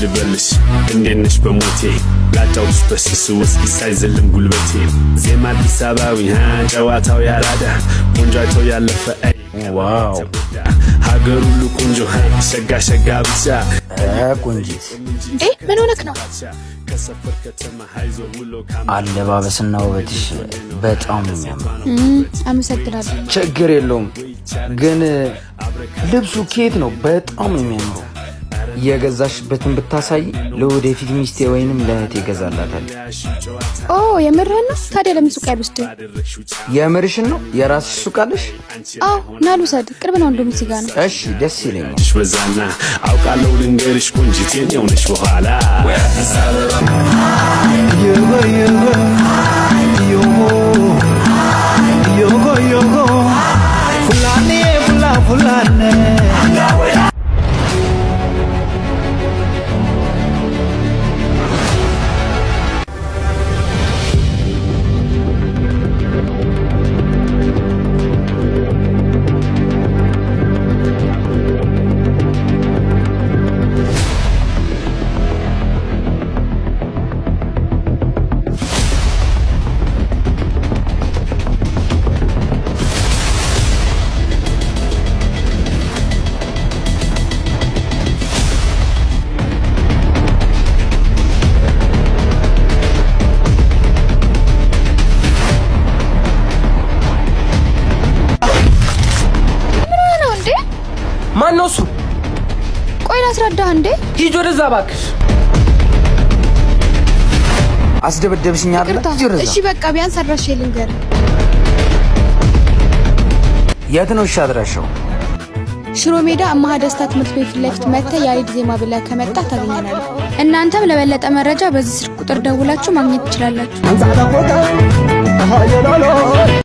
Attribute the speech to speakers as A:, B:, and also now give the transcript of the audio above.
A: ልበልሽ እንዴነሽ በሞቴ ላጫውትሽ በስሱ ውስጥ ሳይዘልም ጉልበቴ ዜማ አዲስ አበባዊ ጨዋታው ያራዳ ቆንጆአቸው ያለፈ
B: ዋው
A: ሀገሩ ሁሉ ቆንጆ ሸጋ ሸጋ ብቻ
B: ቆንጂት
C: ምን ሆነክ ነው?
A: ከሰፈር ከተማ ሃይዞ ውሎ
B: አለባበስና ውበትሽ በጣም ነው የሚያምረው።
C: አመሰግናለሁ።
B: ችግር የለውም ግን ልብሱ ኬት ነው በጣም የሚያምረው። የገዛሽበትን ብታሳይ ለወደፊት ሚስቴ ወይንም ለእህቴ ይገዛላታል።
C: የምርህን ነው? ታዲያ ለምን ሱቅ አይወስድም?
B: የምርሽን ነው? የራስሽ ሱቅ አለሽ?
C: ና ልውሰድ። ቅርብ ነው እንደውም እዚህ ጋር ነው።
B: እሺ ደስ ይለኛል።
A: በዛና አውቃለሁ ልንገርሽ ቆንጂት የኔው ነሽ በኋላ
B: ማነው እሱ?
C: ቆይ ላስረዳህ እንዴ።
B: ሂጅ ወደዛ እባክሽ። አስደበደብሽኝ አይደል?
C: እሺ በቃ ቢያንስ አድራሻዬ ልንገርህ።
B: የት ነው እሺ አድራሻው?
C: ሽሮ ሜዳ አማሃ ደስታ ትምህርት ቤት ፊት ለፊት መጥተህ ያሬድ ዜማ ብለህ ከመጣህ ታገኘናለህ። እናንተም ለበለጠ መረጃ በዚህ ስልክ ቁጥር ደውላችሁ ማግኘት ትችላላችሁ።